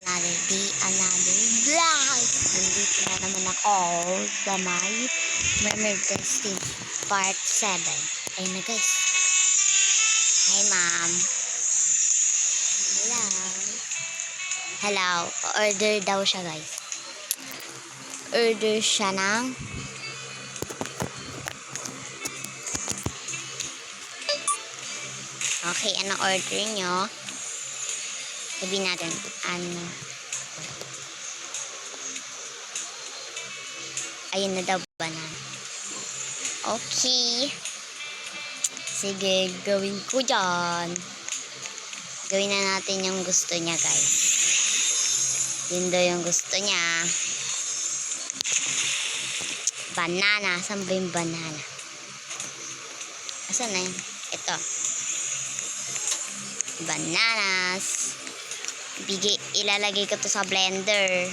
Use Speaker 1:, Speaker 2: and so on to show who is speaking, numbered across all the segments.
Speaker 1: Another day, another vlog. Nandito na naman ako sa may Mermaid Testing Part 7. Ayun na guys. Hi ma'am. Hello. Hello. Order daw siya guys. Order siya ng okay, anong order nyo? Sabihin natin, ano? Ayun na daw, banana. Okay. Sige, gawin ko dyan. Gawin na natin yung gusto niya, guys. Yun daw yung gusto niya. Banana. Saan ba yung banana? Asan na yun? Ito. Bananas. Ilalagay ko to sa blender.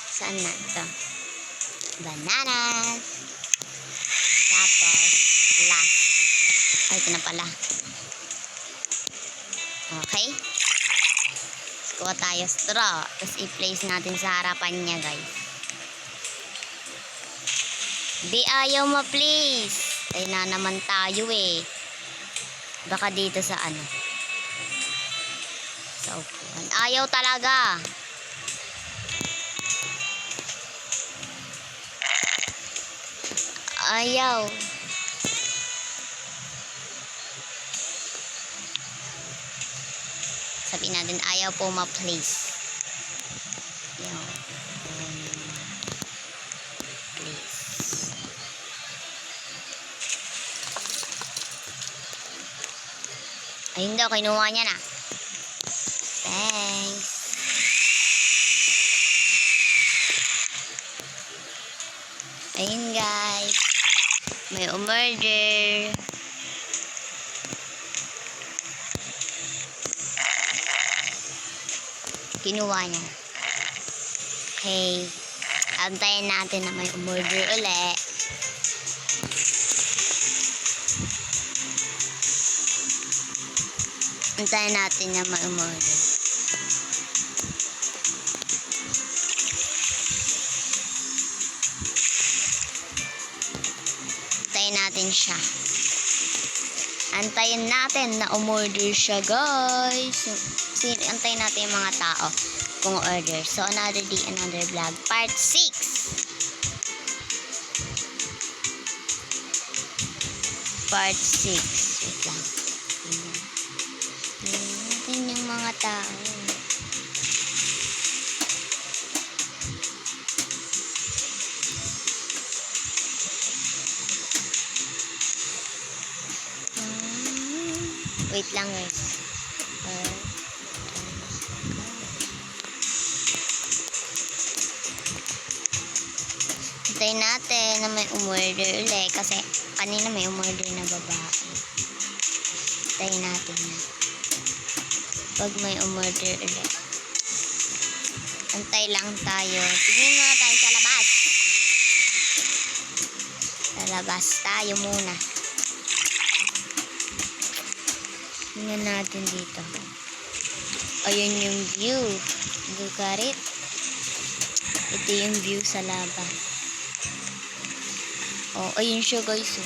Speaker 1: Saan na ito? Bananas. Tapos, last. Ay, ito na pala. Okay. Kuha tayo straw. Tapos i-place natin sa harapan niya, guys. Di ayaw ma-place. Ay na naman tayo eh. Baka dito sa ano. Sa upuan. Ayaw talaga. Ayaw. Sabihin natin, ayaw po ma-place. Ayaw. Place. Ayun daw, kinuha niya na. Thanks. Ayun guys. May umorder. Kinuha niya. Okay. Antayin natin na may umorder ulit. Antayin natin na may umorder. Antayin natin siya. Antayin natin na umorder siya, guys. Antayin natin yung mga tao kung order. So, another day, another vlog. Part 6. Part 6. Wait lang. Antayin natin yung mga tao. Wait lang guys. Hintayin natin na may umorder ulit kasi kanina may umorder na babae. Hintayin natin na pag may umorder ulit. Antay lang tayo. Tingin muna tayo sa labas. Sa labas tayo muna. Tingnan natin dito. Ayun yung view. Look at it. Ito yung view sa labas. Oh, ayun siya guys.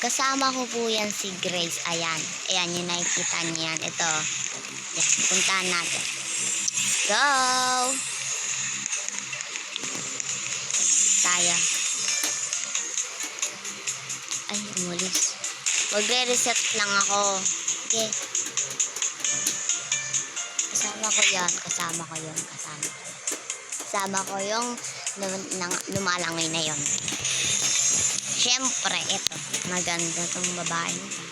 Speaker 1: Kasama ko po yan si Grace. Ayan. Ayan yung nakikita niyan. Ito. Yan. Puntahan natin. Let's go! Tayo. Ay, umulis. Magre-reset lang ako. Okay. Kasama ko yan. Kasama ko yun. Kasama ko yung lumalangoy na yon. Siyempre, ito. Maganda tong babae nito.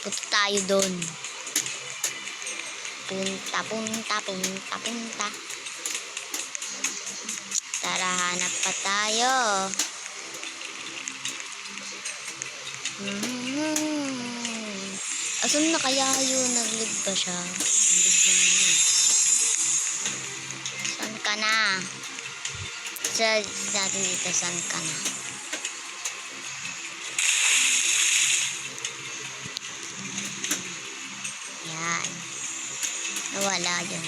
Speaker 1: Punta tayo doon. Punta. Tara, hanap pa tayo. Asan na kaya yun? Nag-live ba siya? Saan ka na? Sa natin dito, saan ka na? pala yun.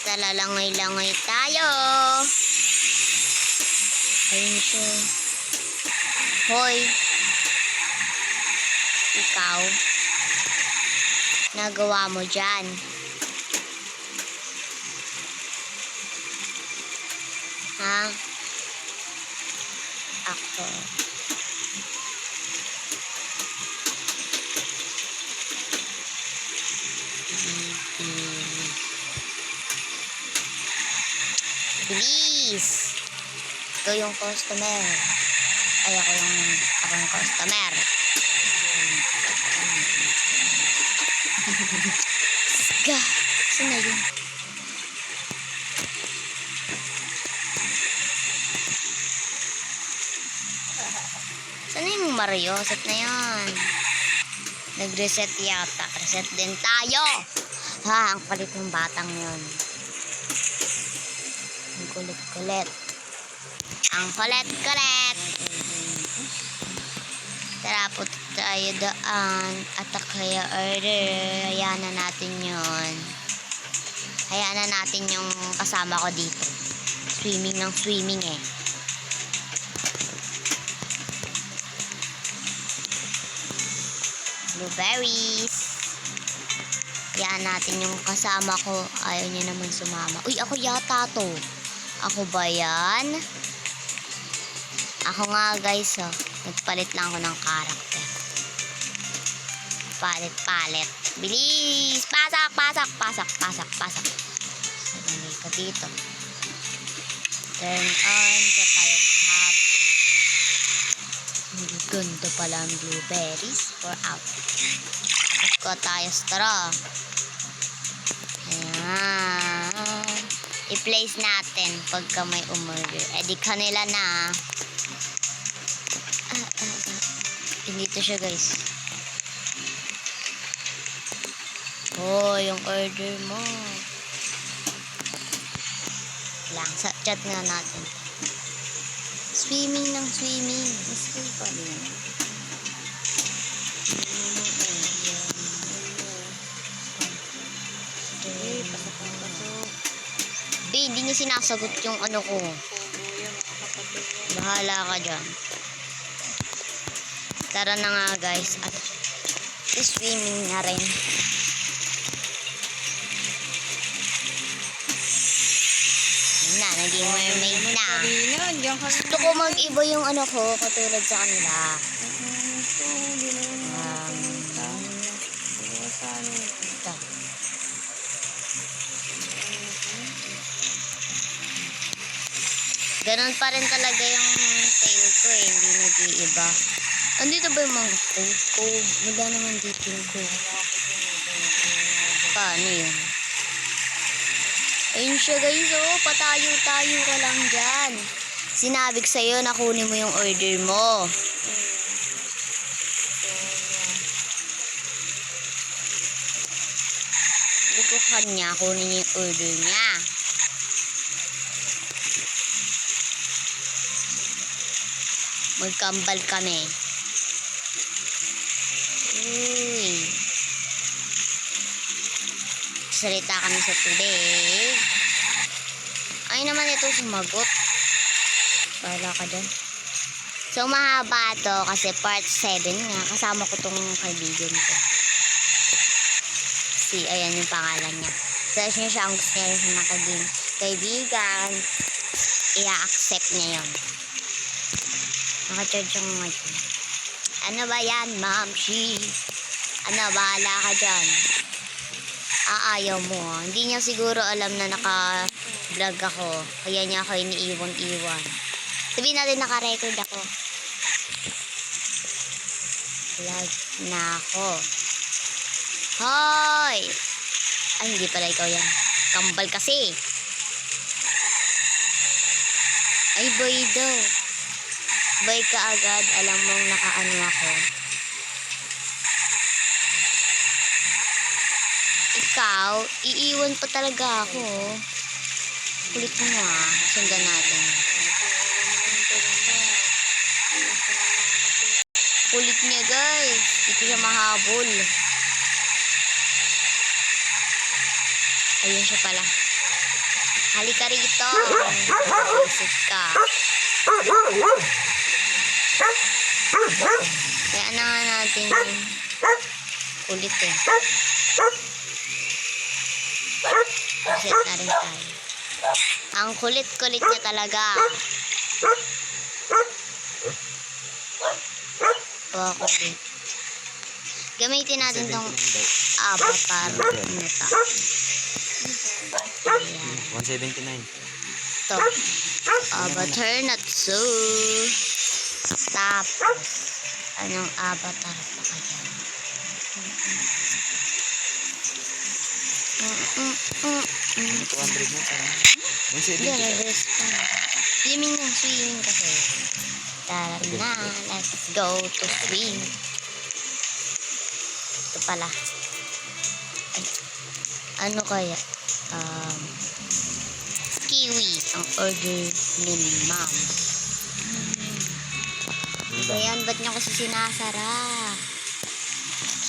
Speaker 1: Talalangoy-langoy tayo. Ayun siya. Hoy. Ikaw. Nagawa mo dyan. Ha? Ako. Bilis. Ikaw yung customer. Ay, ako yung customer. Ska. Saan na yun? Saan na yung Mario? Set na yun. Nag-reset yata. Reset din tayo. Ha, ang kulit ng batang yun. Ang kulit-kulit. Ang kulit-kulit. Tara, punta tayo daan. Attack kaya order. Hayaan na natin yun. Hayaan na natin yung kasama ko dito. Swimming ng swimming eh. Blueberries. Hayaan natin yung kasama ko. Ayaw niya naman sumama. Uy, ako yata to. Ako ba yan? Ako nga guys, oh. Nagpalit lang ako ng character. Palit. Bilis! Pasak! Lagay ka dito. Turn on sa pirate hat. Hindi ganda pala ang blueberries. For out. Tapos ko tayo straw. Ayan. I-place natin pagka may umorder. Eh di kanila na. Dito siya guys. Oh, yung order mo. Lang, sa chat nga natin. Swimming ng swimming. School pa din. Hindi niya sinasagot yung ano ko. Bahala ka dyan. Tara na nga guys. At swimming na rin. Yun na, naging mermaid na. Gusto ko mag-iba yung ano ko, katulad sa kanila. Ganon pa rin talaga yung tail ko eh, hindi nag-iiba. Andito ba yung mga code? Wala naman dito yung code. Paano yun? Ayun siya guys, oh, patayo-tayo ka lang dyan. Sinabi ko sa'yo na kunin mo yung order mo. Bukuhan niya, kunin niya yung order niya. Magkambal kami. Uy. Salita kami sa tubig. Ay naman ito sumagot. Wala ka dyan. So mahaba to kasi part 7 nga. Kasama ko tong kaibigan ko. Ayan yung pangalan niya. Search niya siya ang gusto niya sa nakaging kaibigan. I-accept niya yun. Naka-charge yung mga dyan. Ano ba yan, ma'am? Ano, bahala ka dyan. Ayaw mo. Hindi niya siguro alam na naka-vlog ako. Kaya niya ako iniiwan-iwan. Sabihin natin naka-record ako. Vlog na ako. Hoy! Ay, hindi pala ikaw yan. Kambal kasi. Ay, boy daw. Bay ka agad, alam mong nakaano ako. Ikaw, iiwan pa talaga ako. Kulit mo ah. Sundan natin. Kulit niya guys. Dito siya mahabol. Ayun siya pala. Halika rito. Isip ka. Kaya na nga natin yun. Kulit eh. Reset na rin tayo. Ang kulit-kulit niya talaga. Kulit. Gamitin natin tong avatar nito. Ayan.
Speaker 2: 179.
Speaker 1: Ito. Avatar na to. Tapos, anong avatar pa kaya?
Speaker 2: 200 na parang. 170.
Speaker 1: Hindi, reverse pa. Swimming ng swimming kasi. Tara na, let's go to swim. Ito pala. Ay, ano kaya? Kiwi ang order ni ma'am. So yan, ba't niyo kasi sinasara?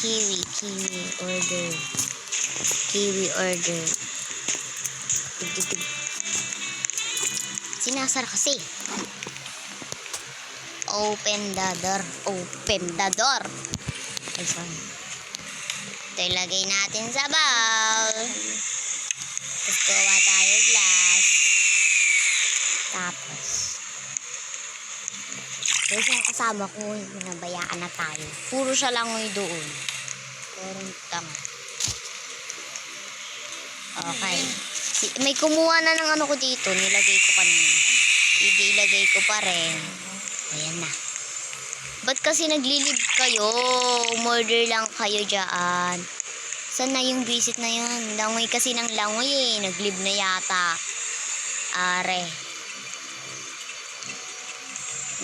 Speaker 1: Kiwi order. Kiwi order. Sinasara kasi. Open the door. Open the door. Ay, sorry. Ito ilagay natin sa bowl. Tapos gawa tayo glass. Tapos kasi yung kasama ko, nabayaan na tayo. Puro siya lang doon. Parang tanga. Okay. May kumuha na ng ano ko dito. Nilagay ko kanina. Ilagay ko pa rin. Ayan na. Ba't kasi naglilib kayo? Murder lang kayo dyan. Saan na yung visit na yun? Langoy kasi ng langoy eh. Naglib na yata. Are.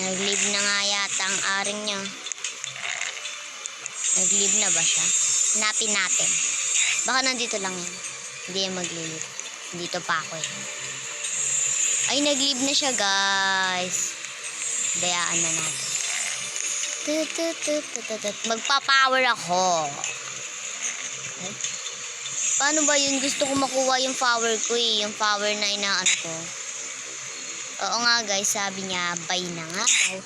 Speaker 1: Naglib na nga yata ang aring niya. Naglib na ba siya? Hanapin natin. Baka nandito lang yun. Hindi yan maglilib. Dito pa ako eh. Ay, naglib na siya guys. Bayaan na natin. Magpa-power ako. Okay. Paano ba yun? Gusto ko makuha yung power ko eh. Yung power na inaano ko. Oo nga guys, sabi niya, buy na nga daw.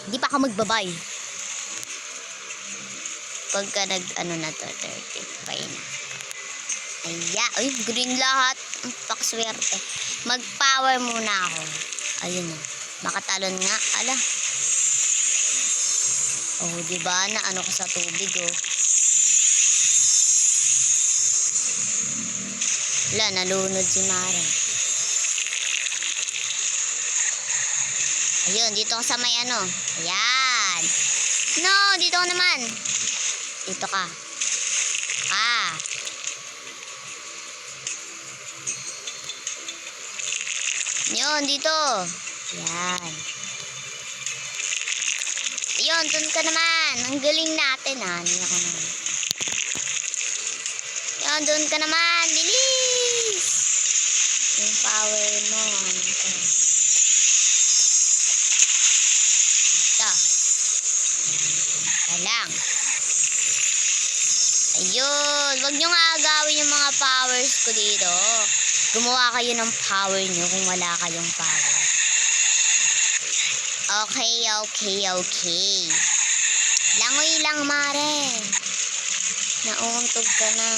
Speaker 1: Hindi pa ako magbabay. Pagka ano na to, 30, buy na. Ayan, ay, green lahat. Pakaswerte. Mag-power muna ako. Ayun na. Makatalon nga. Ala. Oh, diba na ano ko sa tubig oh. Wala, nalunod si Mara. Ayun, dito ka sa may ano. Ayan. No, dito ka naman. Dito ka. Ah. Yun, dito. Ayan. Ayun, dun ka naman. Ang galing natin ha. Hindi ako naman. Ayun, dun ka naman. Bilis. Yung power mo. Ano ito? Dito. Dito lang. Ayun. Huwag nyo nga agawin yung mga powers ko dito. Gumawa kayo ng power nyo kung wala kayong power. Okay. Langoy lang, Mare. Nauuntog ka na.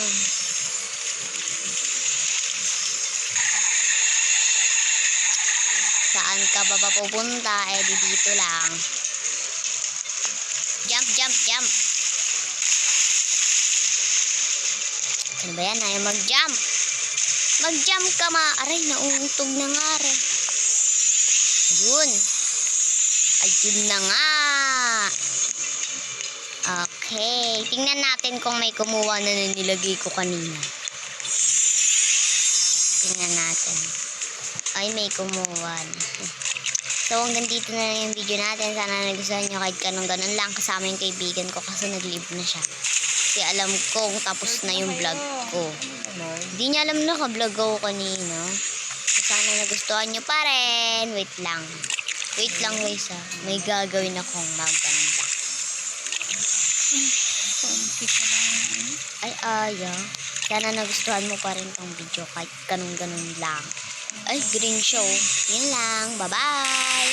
Speaker 1: Saan ka ba papupunta? Eh, dito lang. Jump. Ano ba yan? Ayaw mag-jump. Mag-jump ka, Aray, nauuntog na nga, re. Ayun na nga. Okay. Tingnan natin kung may kumuha na nilagay ko kanina. Tingnan natin. Ay, may kumuha na. So, hanggang dito na lang yung video natin. Sana nagustuhan nyo kahit ganun lang kasama yung kaibigan ko kasi nag-leave na siya. Kasi alam kong tapos na yung vlog ko. Hindi niya alam na ka-vlog ako kanina. So, sana nagustuhan nyo pa rin. Wait lang guys ha. May gagawin akong maganda. Ay, ayaw. Sana nagustuhan mo pa rin tong video kahit ganun-ganun lang. Ay, green show. Yun lang. Bye-bye!